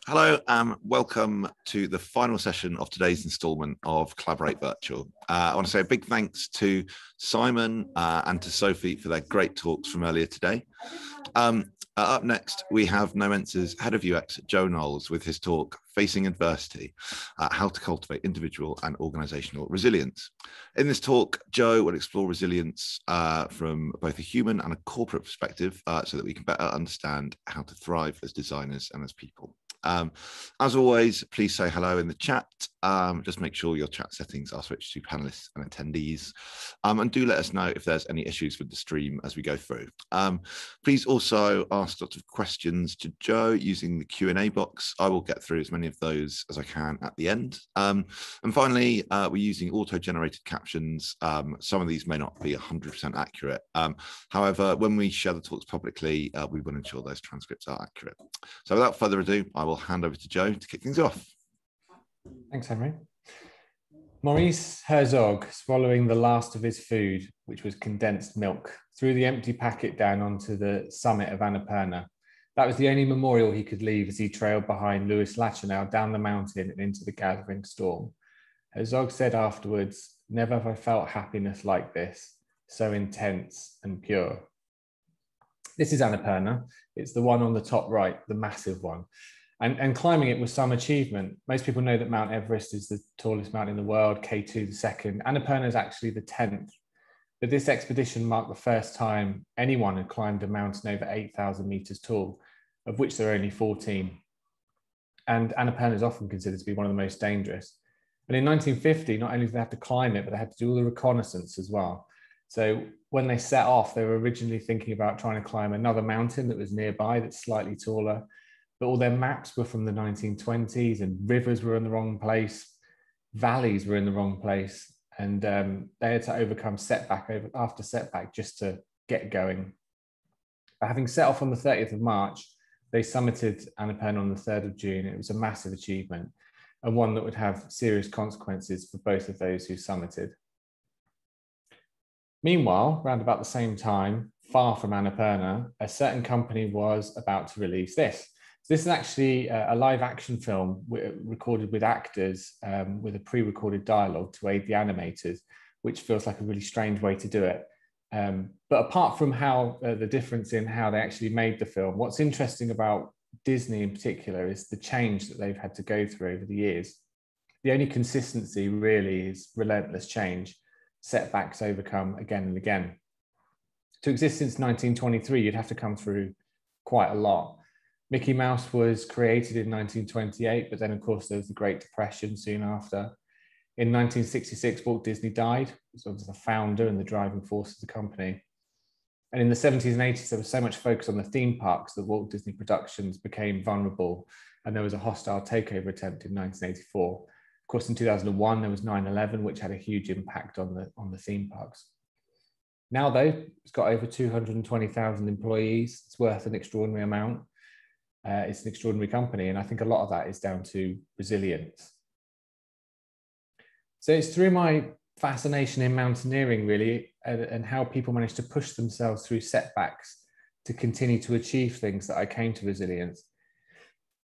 Hello and welcome to the final session of today's instalment of Collaborate Virtual. I want to say a big thanks to Simon and to Sophie for their great talks from earlier today. Up next, we have Nomensa's Head of UX, Joe Knowles, with his talk, Facing Adversity, How to Cultivate Individual and Organisational Resilience. In this talk, Joe will explore resilience from both a human and a corporate perspective so that we can better understand how to thrive as designers and as people. As always, please say hello in the chat. Just make sure your chat settings are switched to panelists and attendees. And do let us know if there's any issues with the stream as we go through. Please also ask lots of questions to Joe using the Q&A box. I will get through as many of those as I can at the end. And finally, we're using auto-generated captions. Some of these may not be 100% accurate. However, when we share the talks publicly, we will ensure those transcripts are accurate. So without further ado, I will hand over to Joe to kick things off. Thanks, Henry. Maurice Herzog, swallowing the last of his food, which was condensed milk, threw the empty packet down onto the summit of Annapurna. That was the only memorial he could leave as he trailed behind Louis Lachenal down the mountain and into the gathering storm. Herzog said afterwards, "Never have I felt happiness like this, so intense and pure." This is Annapurna. It's the one on the top right, the massive one. And climbing it was some achievement. Most people know that Mount Everest is the tallest mountain in the world, K2 the second. Annapurna is actually the 10th. But this expedition marked the first time anyone had climbed a mountain over 8,000 meters tall, of which there are only 14. And Annapurna is often considered to be one of the most dangerous. And in 1950, not only did they have to climb it, but they had to do all the reconnaissance as well. So when they set off, they were originally thinking about trying to climb another mountain that was nearby that's slightly taller. But all their maps were from the 1920s and rivers were in the wrong place, valleys were in the wrong place. And they had to overcome setback after setback just to get going. But having set off on the 30th of March, they summited Annapurna on the 3rd of June. It was a massive achievement and one that would have serious consequences for both of those who summited. Meanwhile, around about the same time, far from Annapurna, a certain company was about to release this. So this is actually a live action film recorded with actors with a pre-recorded dialogue to aid the animators, which feels like a really strange way to do it. But apart from how the difference in how they actually made the film, what's interesting about Disney in particular is the change that they've had to go through over the years. The only consistency really is relentless change, setbacks overcome again and again. To exist since 1923, you'd have to come through quite a lot. Mickey Mouse was created in 1928, but then of course there was the Great Depression soon after. In 1966, Walt Disney died, so was the founder and the driving force of the company. And in the 70s and 80s, there was so much focus on the theme parks that Walt Disney Productions became vulnerable, and there was a hostile takeover attempt in 1984. Of course, in 2001, there was 9/11, which had a huge impact on the theme parks. Now though, it's got over 220,000 employees. It's worth an extraordinary amount. It's an extraordinary company, and I think a lot of that is down to resilience. So it's through my fascination in mountaineering, really, and how people manage to push themselves through setbacks to continue to achieve things that I came to resilience.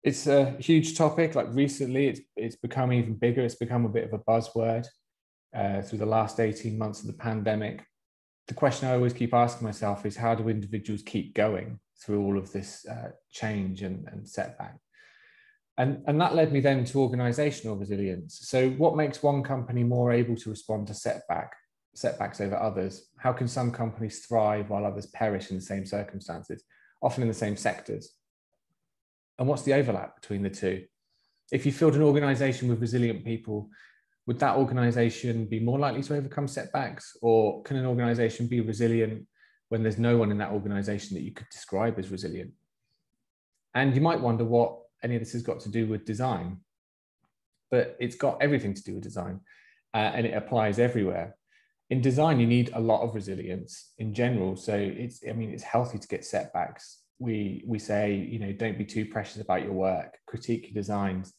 It's a huge topic. Like recently, it's become even bigger. It's become a bit of a buzzword through the last 18 months of the pandemic. The question I always keep asking myself is, how do individuals keep going through all of this change and setback? And that led me then to organisational resilience. So what makes one company more able to respond to setbacks over others? How can some companies thrive while others perish in the same circumstances, often in the same sectors? And what's the overlap between the two? If you filled an organisation with resilient people, would that organisation be more likely to overcome setbacks? Or can an organisation be resilient when there's no one in that organisation that you could describe as resilient? And you might wonder what any of this has got to do with design, but it's got everything to do with design, and it applies everywhere. In design, you need a lot of resilience in general. So it's healthy to get setbacks. We say, don't be too precious about your work, critique your designs,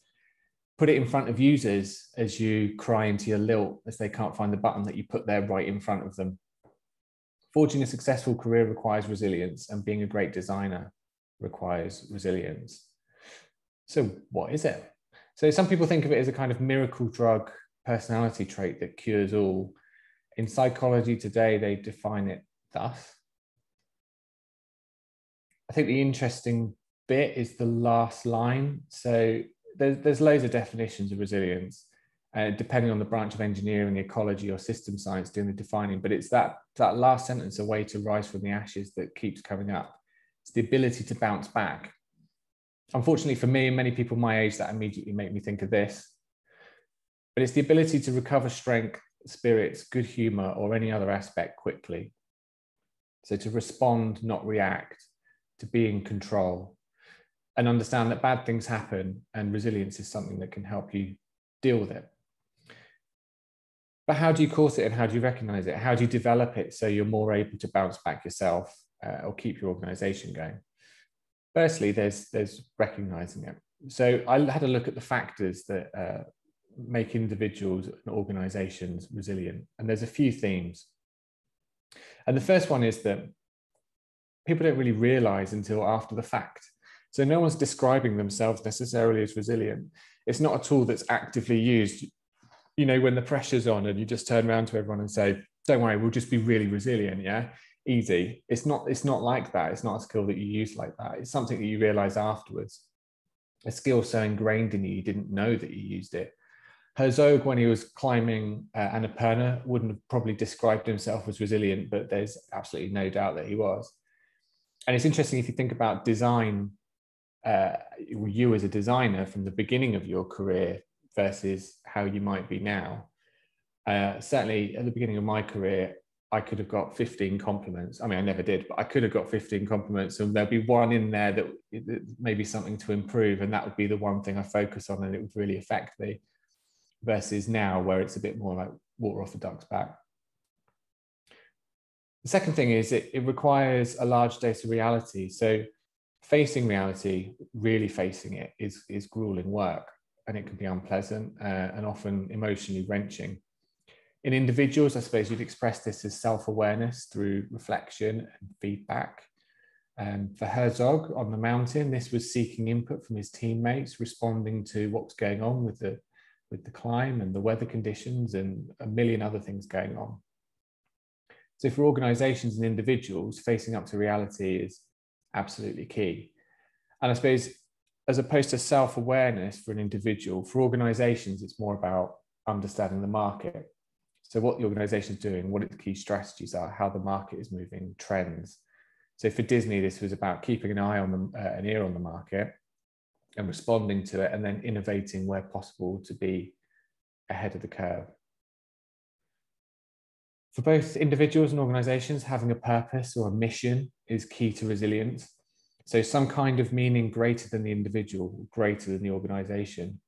put it in front of users as you cry into your lilt as they can't find the button that you put there right in front of them. Forging a successful career requires resilience, and being a great designer requires resilience. So what is it? So some people think of it as a kind of miracle drug personality trait that cures all. In psychology today, they define it thus. I think the interesting bit is the last line. So there's loads of definitions of resilience, depending on the branch of engineering, ecology, or system science doing the defining. But it's that last sentence, a way to rise from the ashes, that keeps coming up. It's the ability to bounce back. Unfortunately for me and many people my age, that immediately make me think of this. But it's the ability to recover strength, spirits, good humor, or any other aspect quickly. So to respond, not react, to be in control, and understand that bad things happen, and resilience is something that can help you deal with it. But how do you cause it, and how do you recognize it? How do you develop it so you're more able to bounce back yourself or keep your organization going? Firstly, there's recognizing it. So I had a look at the factors that make individuals and organizations resilient. And there's a few themes. And the first one is that people don't really realize until after the fact. So no one's describing themselves necessarily as resilient. It's not a tool that's actively used. You know, when the pressure's on and you just turn around to everyone and say, don't worry, we'll just be really resilient, yeah? Easy. It's not like that. It's not a skill that you use like that. It's something that you realize afterwards. A skill so ingrained in you, you didn't know that you used it. Herzog, when he was climbing Annapurna, wouldn't have probably described himself as resilient, but there's absolutely no doubt that he was. And it's interesting if you think about design, you as a designer from the beginning of your career versus how you might be now. Certainly at the beginning of my career, I could have got 15 compliments. I mean, I never did, but I could have got 15 compliments, and there'll be one in there that maybe something to improve, and that would be the one thing I focus on, and it would really affect me. Versus now, where it's a bit more like water off a duck's back. The second thing is it requires a large dose of reality. So facing reality, really facing it, is grueling work, and it can be unpleasant and often emotionally wrenching. In individuals, I suppose you'd express this as self-awareness through reflection and feedback. For Herzog on the mountain, this was seeking input from his teammates, responding to what was going on with the climb and the weather conditions and a million other things going on. So for organizations and individuals, facing up to reality is absolutely key. And I suppose as opposed to self-awareness for an individual, for organizations, it's more about understanding the market. So what the organization is doing, what its key strategies are, how the market is moving, trends. So for Disney, this was about keeping an eye on an ear on the market and responding to it, and then innovating where possible to be ahead of the curve. For both individuals and organizations, having a purpose or a mission is key to resilience. So some kind of meaning greater than the individual, greater than the organization,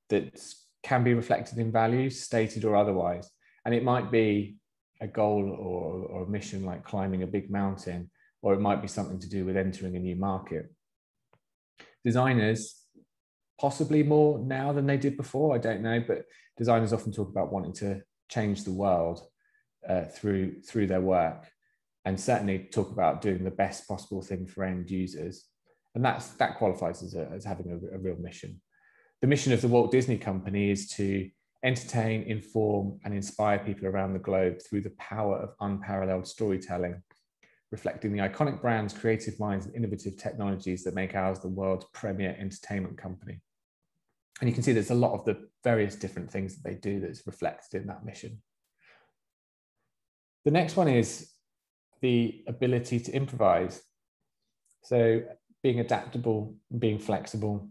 that can be reflected in values, stated or otherwise. And it might be a goal or a mission like climbing a big mountain, or it might be something to do with entering a new market. Designers, possibly more now than they did before, I don't know, but designers often talk about wanting to change the world through their work, and certainly talk about doing the best possible thing for end users. And that qualifies as having a real mission. The mission of the Walt Disney Company is to entertain, inform, and inspire people around the globe through the power of unparalleled storytelling, reflecting the iconic brands, creative minds, and innovative technologies that make ours the world's premier entertainment company. And you can see there's a lot of the various different things that they do that's reflected in that mission. The next one is the ability to improvise. So being adaptable, being flexible.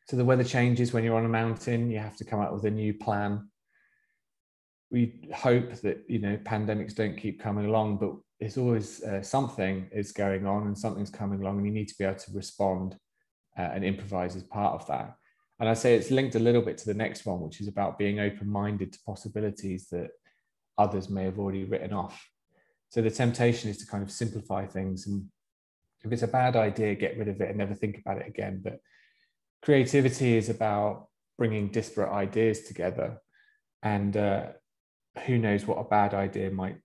So the weather changes when you're on a mountain, you have to come up with a new plan. We hope that, pandemics don't keep coming along, but it's always something is going on and something's coming along, and you need to be able to respond and improvise as part of that. And I say it's linked a little bit to the next one, which is about being open-minded to possibilities that others may have already written off. So the temptation is to kind of simplify things, and if it's a bad idea, get rid of it and never think about it again. But creativity is about bringing disparate ideas together, and who knows what a bad idea might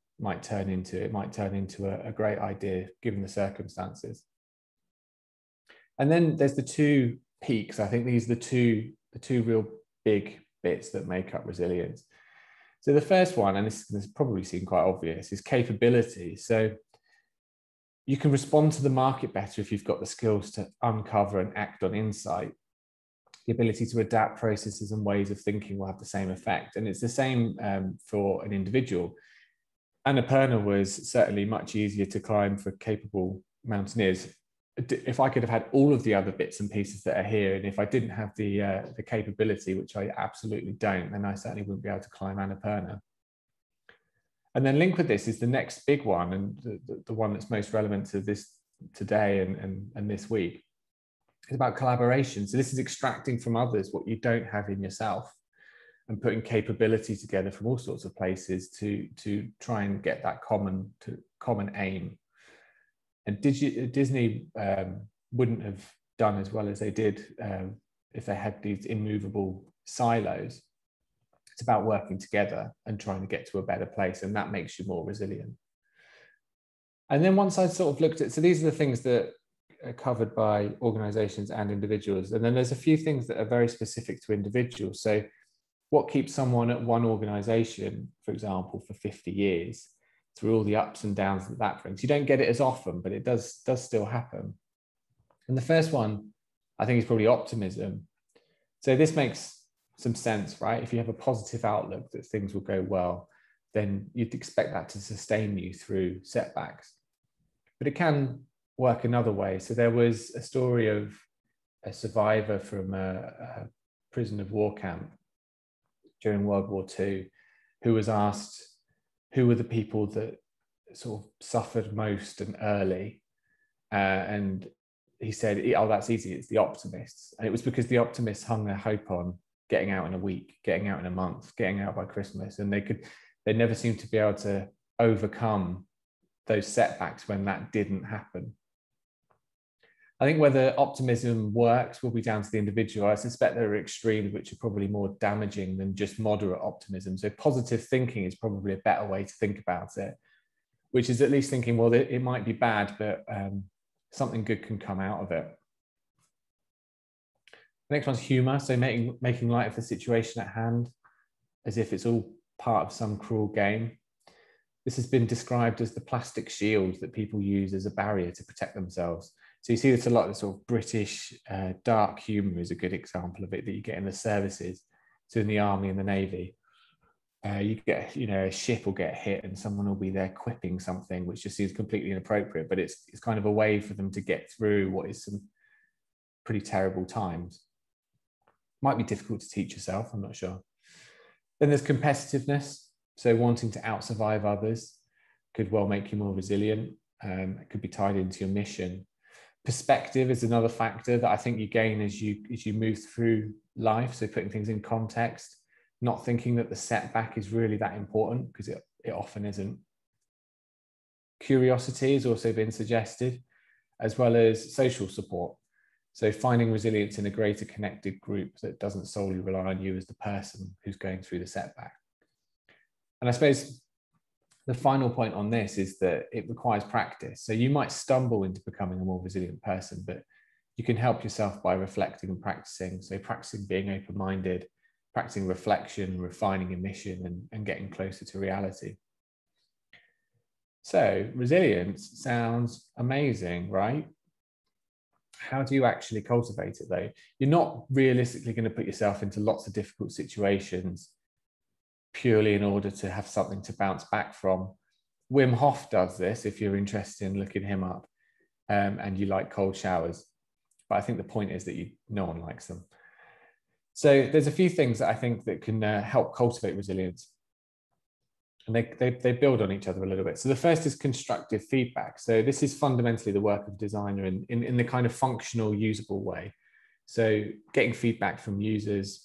turn into a great idea given the circumstances. And then there's the two peaks. I think these are the two real big bits that make up resilience. So the first one, and this probably seemed quite obvious, is capability. So you can respond to the market better if you've got the skills to uncover and act on insight. The ability to adapt processes and ways of thinking will have the same effect. And it's the same for an individual. Annapurna was certainly much easier to climb for capable mountaineers. If I could have had all of the other bits and pieces that are here, and if I didn't have the capability, which I absolutely don't, then I certainly wouldn't be able to climb Annapurna. And then linked with this is the next big one, and the one that's most relevant to this today and this week. It's about collaboration. So this is extracting from others what you don't have in yourself and putting capability together from all sorts of places to try and get that common aim. And Disney wouldn't have done as well as they did if they had these immovable silos. It's about working together and trying to get to a better place, and that makes you more resilient. And then once I sort of looked at, so these are the things that are covered by organizations and individuals. And then there's a few things that are very specific to individuals. So what keeps someone at one organization, for example, for 50 years, through all the ups and downs that brings? You don't get it as often, but it does still happen. And the first one, I think, is probably optimism. So this makes some sense, right? If you have a positive outlook that things will go well, then you'd expect that to sustain you through setbacks. But it can work another way. So there was a story of a survivor from a prison of war camp during World War II, who was asked who were the people that sort of suffered most and early. And he said, oh, that's easy, it's the optimists. And it was because the optimists hung their hope on getting out in a week, getting out in a month, getting out by Christmas. And they never seemed to be able to overcome those setbacks when that didn't happen. I think whether optimism works will be down to the individual. I suspect there are extremes which are probably more damaging than just moderate optimism. So positive thinking is probably a better way to think about it, which is at least thinking, well, it might be bad, but something good can come out of it. The next one's humor. So making light of the situation at hand as if it's all part of some cruel game. This has been described as the plastic shield that people use as a barrier to protect themselves. So you see this a lot of sort of British dark humor is a good example of it that you get in the services. So in the army and the navy, you get, a ship will get hit and someone will be there quipping something, which just seems completely inappropriate, but it's kind of a way for them to get through what is some pretty terrible times. Might be difficult to teach yourself, I'm not sure. Then there's competitiveness. So wanting to out-survive others could well make you more resilient. It could be tied into your mission. Perspective is another factor that I think you gain as you move through life. So putting things in context, not thinking that the setback is really that important, because it often isn't. Curiosity has also been suggested, as well as social support. So finding resilience in a greater connected group that doesn't solely rely on you as the person who's going through the setback. And I suppose the final point on this is that it requires practice. So you might stumble into becoming a more resilient person, but you can help yourself by reflecting and practicing. So practicing being open-minded, practicing reflection, refining your mission, and getting closer to reality. So resilience sounds amazing, right? How do you actually cultivate it though? You're not realistically going to put yourself into lots of difficult situations purely in order to have something to bounce back from. Wim Hof does this, if you're interested in looking him up, and you like cold showers. But I think the point is that no one likes them. So there's a few things that I think that can help cultivate resilience. And they build on each other a little bit. So the first is constructive feedback. So this is fundamentally the work of a designer in the kind of functional, usable way. So getting feedback from users,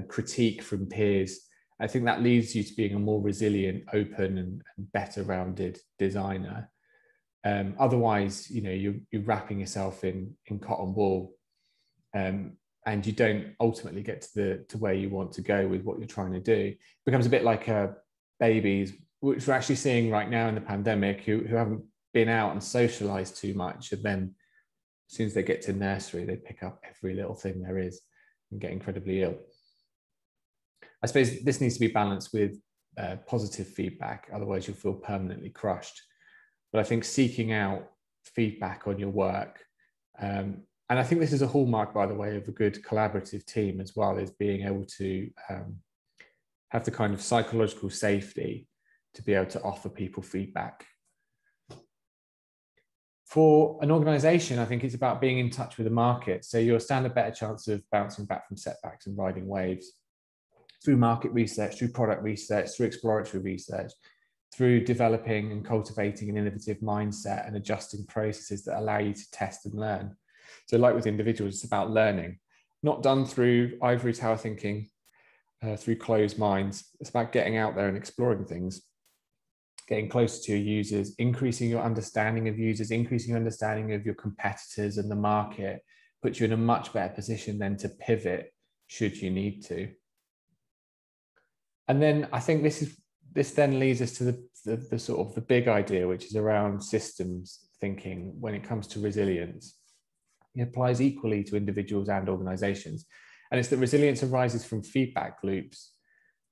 critique from peers. I think that leads you to being a more resilient, open, and better rounded designer. Otherwise, you're wrapping yourself in cotton wool, and you don't ultimately get to where you want to go with what you're trying to do. It becomes a bit like babies which we're actually seeing right now in the pandemic, who haven't been out and socialized too much, and then as soon as they get to nursery, they pick up every little thing there is and get incredibly ill. I suppose this needs to be balanced with positive feedback, otherwise you'll feel permanently crushed. But I think seeking out feedback on your work, and I think this is a hallmark, by the way, of a good collaborative team as well, is being able to have the kind of psychological safety to be able to offer people feedback. For an organization, I think it's about being in touch with the market. So you'll stand a better chance of bouncing back from setbacks and riding waves through market research, through product research, through exploratory research, through developing and cultivating an innovative mindset and adjusting processes that allow you to test and learn. So like with individuals, it's about learning, not done through ivory tower thinking, through closed minds. It's about getting out there and exploring things, getting closer to your users, increasing your understanding of users, increasing your understanding of your competitors and the market, puts you in a much better position then to pivot should you need to. And then I think this then leads us to the sort of the big idea, which is around systems thinking when it comes to resilience. It applies equally to individuals and organizations. And it's that resilience arises from feedback loops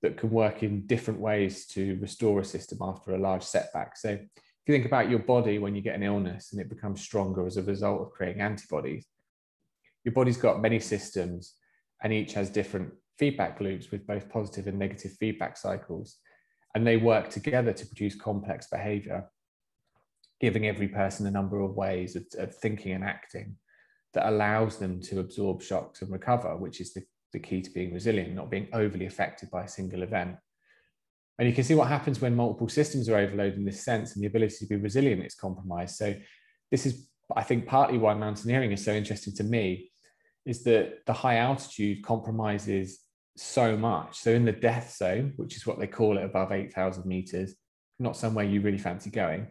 that can work in different ways to restore a system after a large setback. So if you think about your body when you get an illness and it becomes stronger as a result of creating antibodies, your body's got many systems and each has different feedback loops with both positive and negative feedback cycles. And they work together to produce complex behavior, giving every person a number of ways of thinking and acting that allows them to absorb shocks and recover, which is the key to being resilient, not being overly affected by a single event. And you can see what happens when multiple systems are overloaded in this sense and the ability to be resilient is compromised. So this is, I think, partly why mountaineering is so interesting to me, is that the high altitude compromises so much. So in the death zone, which is what they call it above 8,000 meters, not somewhere you really fancy going,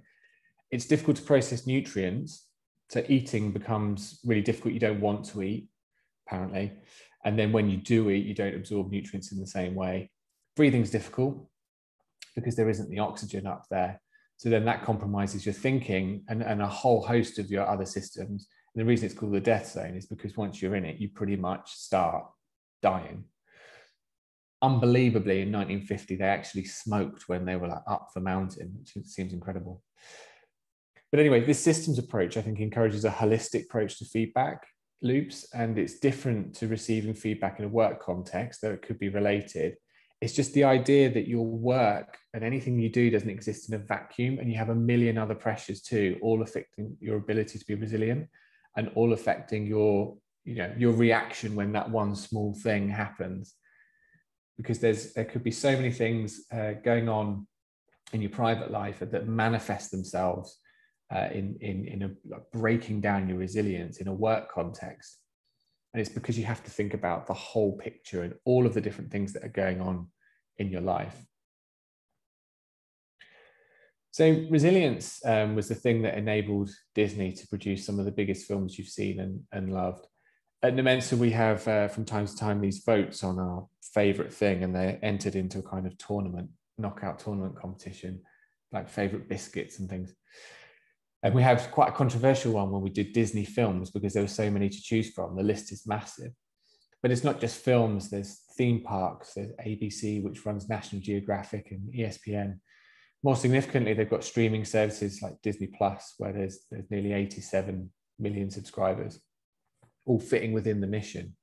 it's difficult to process nutrients. So eating becomes really difficult. You don't want to eat, apparently. And then when you do eat, you don't absorb nutrients in the same way. Breathing's difficult because there isn't the oxygen up there. So then that compromises your thinking and a whole host of your other systems. And the reason it's called the death zone is because once you're in it, you pretty much start dying. Unbelievably, in 1950, they actually smoked when they were like up the mountain, which seems incredible. But anyway, this systems approach, I think, encourages a holistic approach to feedback loops, and it's different to receiving feedback in a work context, though it could be related. It's just the idea that your work and anything you do doesn't exist in a vacuum, and you have a million other pressures too, all affecting your ability to be resilient and all affecting your reaction when that one small thing happens. Because there could be so many things going on in your private life that manifest themselves in breaking down your resilience in a work context. And it's because you have to think about the whole picture and all of the different things that are going on in your life. So resilience was the thing that enabled Disney to produce some of the biggest films you've seen and loved. At Nomensa, we have from time to time these votes on our favorite thing, and they're entered into a kind of knockout tournament competition, like favorite biscuits and things. And we have quite a controversial one when we did Disney films because there were so many to choose from. The list is massive. But it's not just films, there's theme parks, there's ABC, which runs National Geographic and ESPN. More significantly, they've got streaming services like Disney Plus, where there's nearly 87 million subscribers, all fitting within the mission.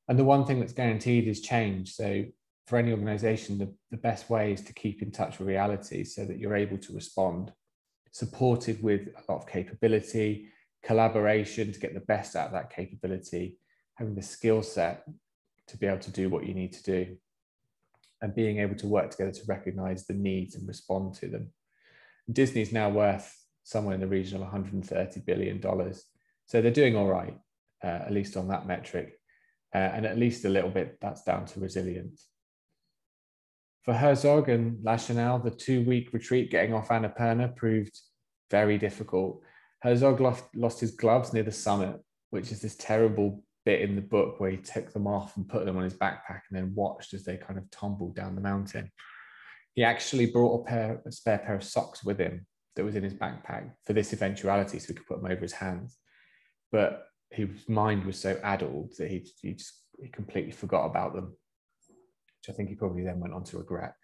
And the one thing that's guaranteed is change. So for any organization, the best way is to keep in touch with reality so that you're able to respond, supported with a lot of capability, collaboration to get the best out of that capability, having the skill set to be able to do what you need to do, and being able to work together to recognize the needs and respond to them. Disney is now worth somewhere in the region of $130 billion. So they're doing all right, at least on that metric. And at least a little bit, that's down to resilience. For Herzog and Lachenal, the 2-week retreat getting off Annapurna proved very difficult. Herzog lost his gloves near the summit, which is this terrible bit in the book where he took them off and put them on his backpack and then watched as they kind of tumbled down the mountain. he actually brought a spare pair of socks with him that was in his backpack for this eventuality, so he could put them over his hands. But his mind was so addled that he completely forgot about them, which I think he probably then went on to regret.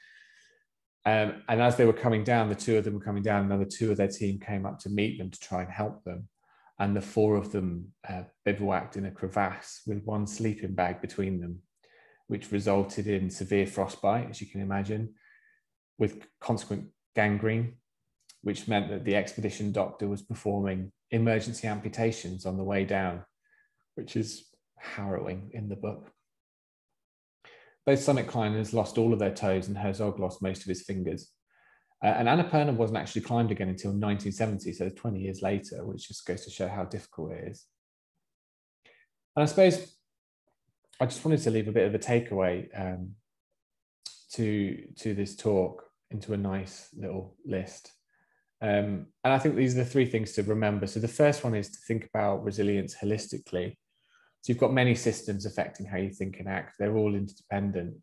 And as they were coming down, the two of them were coming down, another two of their team came up to meet them to try and help them. And the four of them bivouacked in a crevasse with one sleeping bag between them, which resulted in severe frostbite, as you can imagine, with consequent gangrene, which meant that the expedition doctor was performing emergency amputations on the way down, which is harrowing in the book. Both summit climbers lost all of their toes, and Herzog lost most of his fingers. And Annapurna wasn't actually climbed again until 1970, so 20 years later, which just goes to show how difficult it is. And I suppose I just wanted to leave a bit of a takeaway to this talk into a nice little list. And I think these are the three things to remember. So the first one is to think about resilience holistically. So you've got many systems affecting how you think and act. They're all interdependent.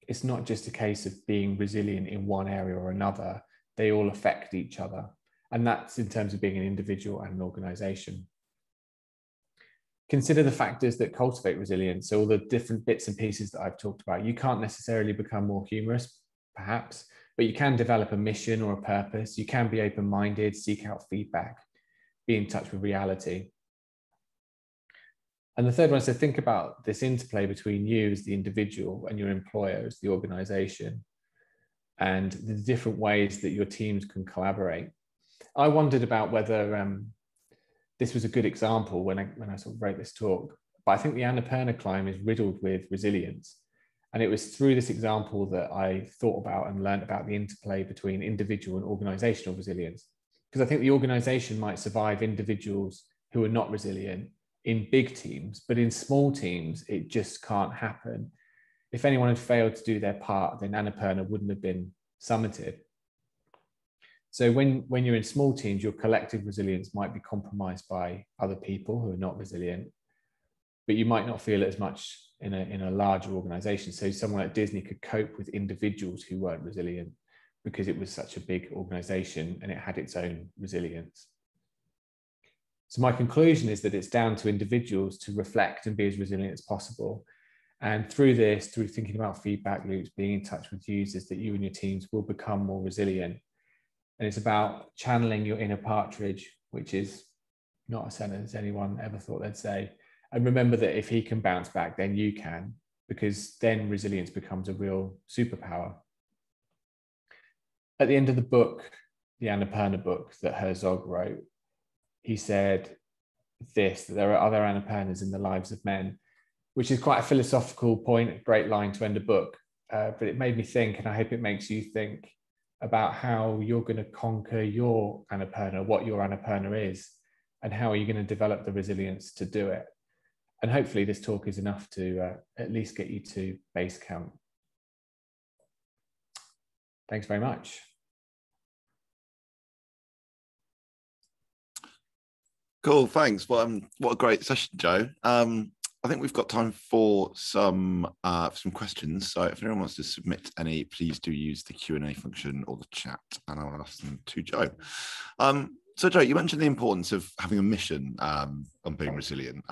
It's not just a case of being resilient in one area or another. They all affect each other. And that's in terms of being an individual and an organization. Consider the factors that cultivate resilience. So all the different bits and pieces that I've talked about. You can't necessarily become more humorous, perhaps, but you can develop a mission or a purpose. You can be open-minded, seek out feedback, be in touch with reality. And the third one is to think about this interplay between you as the individual and your employer as the organization, and the different ways that your teams can collaborate. I wondered about whether this was a good example when I sort of wrote this talk, but I think the Annapurna climb is riddled with resilience. And it was through this example that I thought about and learned about the interplay between individual and organizational resilience. Because I think the organization might survive individuals who are not resilient in big teams, but in small teams, it just can't happen. If anyone had failed to do their part, then Annapurna wouldn't have been summited. So when you're in small teams, your collective resilience might be compromised by other people who are not resilient, but you might not feel it as much in a larger organization. So someone like Disney could cope with individuals who weren't resilient because it was such a big organization and it had its own resilience. So my conclusion is that it's down to individuals to reflect and be as resilient as possible. And through this, through thinking about feedback loops, being in touch with users, that you and your teams will become more resilient. And it's about channeling your inner partridge, which is not a sentence anyone ever thought they'd say. And remember that if he can bounce back, then you can, because then resilience becomes a real superpower. At the end of the book, the Annapurna book that Herzog wrote, he said this, that there are other Annapurnas in the lives of men, which is quite a philosophical point, a great line to end a book. But it made me think, and I hope it makes you think, about how you're going to conquer your Annapurna, what your Annapurna is, and how are you going to develop the resilience to do it. And hopefully this talk is enough to at least get you to base camp. Thanks very much. Cool, thanks. Well, what a great session, Joe. I think we've got time for some questions. So if anyone wants to submit any, please do use the Q&A function or the chat, and I'll ask them to Joe. So Joe, you mentioned the importance of having a mission on being resilient.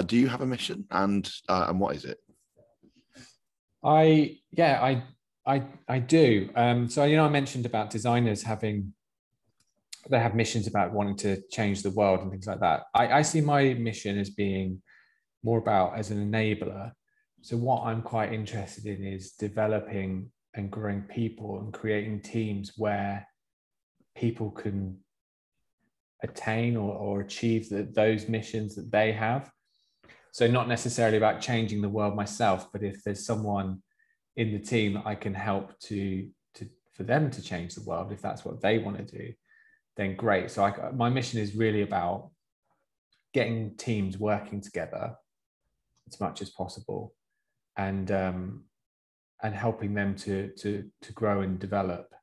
Do you have a mission, and what is it? I do. So I mentioned about designers they have missions about wanting to change the world and things like that. I see my mission as being more about as an enabler. So what I'm quite interested in is developing and growing people and creating teams where people can attain or achieve those missions that they have. So not necessarily about changing the world myself, but if there's someone in the team that I can help for them to change the world, if that's what they want to do, then great. So my mission is really about getting teams working together as much as possible, and helping them to grow and develop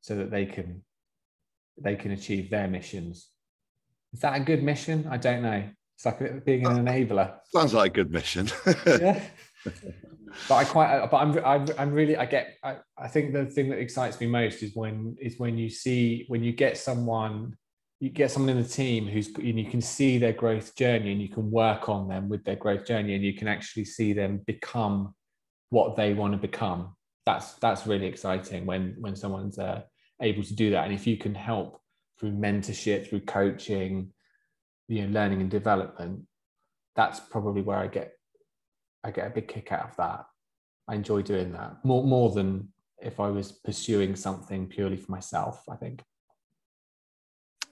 so that they can achieve their missions. Is that a good mission? I don't know. It's like being an enabler. Sounds like a good mission. Yeah. But I'm really, I think the thing that excites me most is when you get someone in the team and you can see their growth journey, and you can work on them with their growth journey, and you can actually see them become what they want to become. That's really exciting when someone's able to do that. And if you can help through mentorship, through coaching, learning and development, that's probably where I get a big kick out of that. I enjoy doing that more than if I was pursuing something purely for myself, I think.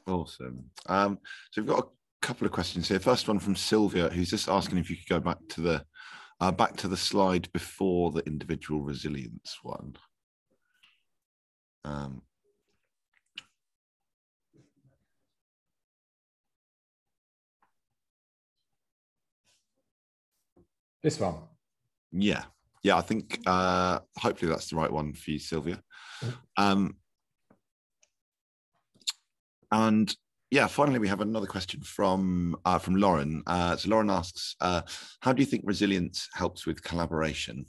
Awesome. So we've got a couple of questions here. First one from Sylvia, who's just asking if you could go back to the slide before the individual resilience one. This one. Yeah, I think hopefully that's the right one for you, Sylvia. And yeah, finally we have another question from Lauren. So Lauren asks, how do you think resilience helps with collaboration?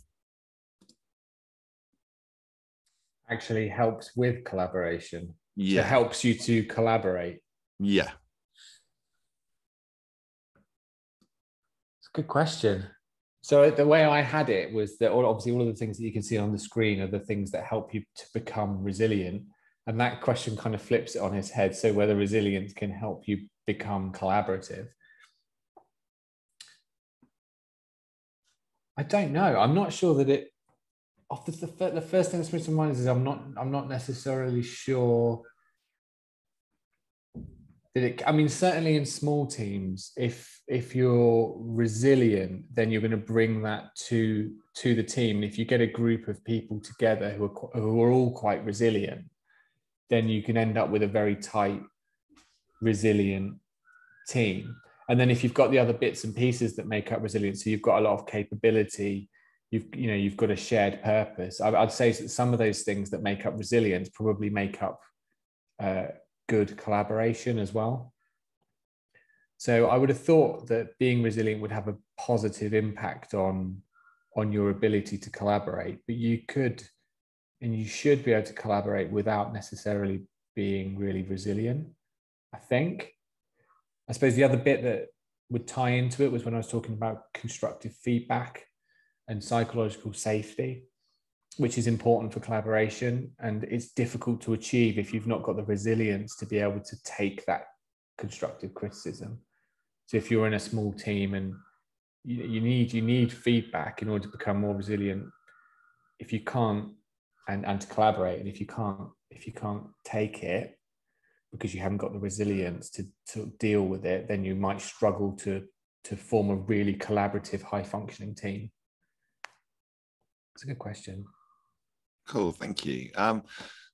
Actually helps with collaboration. Yeah. So it helps you to collaborate. Yeah. It's a good question. So the way I had it was that obviously all of the things that you can see on the screen are the things that help you to become resilient. And that question kind of flips it on its head. So whether resilience can help you become collaborative. I don't know. I'm not sure that it, the first thing that springs to mind is I'm not necessarily sure that it, I mean, certainly in small teams, if you're resilient, then you're going to bring that to the team. And if you get a group of people together who are all quite resilient, then you can end up with a very tight, resilient team. And then if you've got the other bits and pieces that make up resilience, so you've got a lot of capability, you've got a shared purpose. I'd say that some of those things that make up resilience probably make up good collaboration as well. So I would have thought that being resilient would have a positive impact on your ability to collaborate, but you could and you should be able to collaborate without necessarily being really resilient, I think. I suppose the other bit that would tie into it was when I was talking about constructive feedback and psychological safety, which is important for collaboration. And it's difficult to achieve if you've not got the resilience to be able to take that constructive criticism. So if you're in a small team and you need feedback in order to become more resilient, if you can't, and to collaborate, and if you can't take it because you haven't got the resilience to deal with it, then you might struggle to form a really collaborative, high functioning team. It's a good question. Cool, thank you. So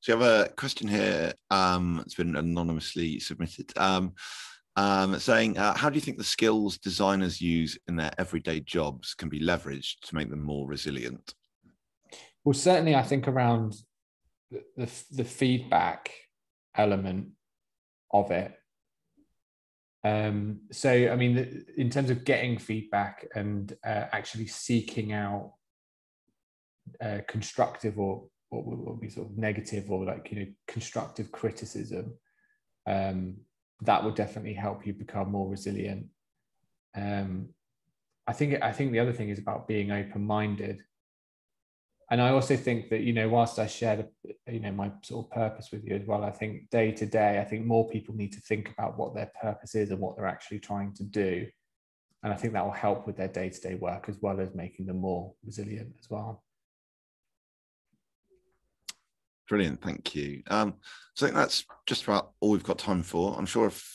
you have a question here. It's been anonymously submitted, saying, how do you think the skills designers use in their everyday jobs can be leveraged to make them more resilient? Well, certainly I think around the feedback element of it. So, I mean, in terms of getting feedback and actually seeking out constructive or what would be sort of negative or constructive criticism, that would definitely help you become more resilient. I think the other thing is about being open-minded. And I also think that, whilst I shared, my sort of purpose with you as well, I think day to day, I think more people need to think about what their purpose is and what they're actually trying to do. And I think that will help with their day-to-day work as well as making them more resilient as well. Brilliant, thank you. So I think that's just about all we've got time for. I'm sure if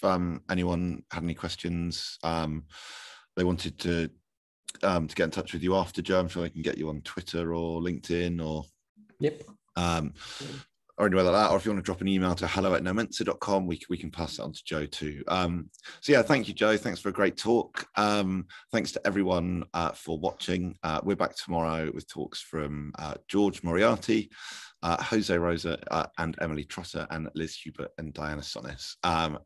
anyone had any questions, they wanted to get in touch with you after, Joe, I'm sure they can get you on Twitter or LinkedIn or or anywhere like that. Or if you want to drop an email to hello@nomensa.com, we can pass that on to Joe too. So yeah, thank you, Joe. Thanks for a great talk. Thanks to everyone for watching. We're back tomorrow with talks from George Moriarty. Jose Rosa and Emily Trosser and Liz Hubert and Diana Sonis.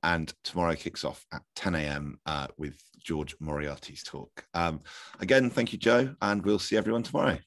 And tomorrow kicks off at 10 a.m. With George Moriarty's talk. Again, thank you, Joe, and we'll see everyone tomorrow.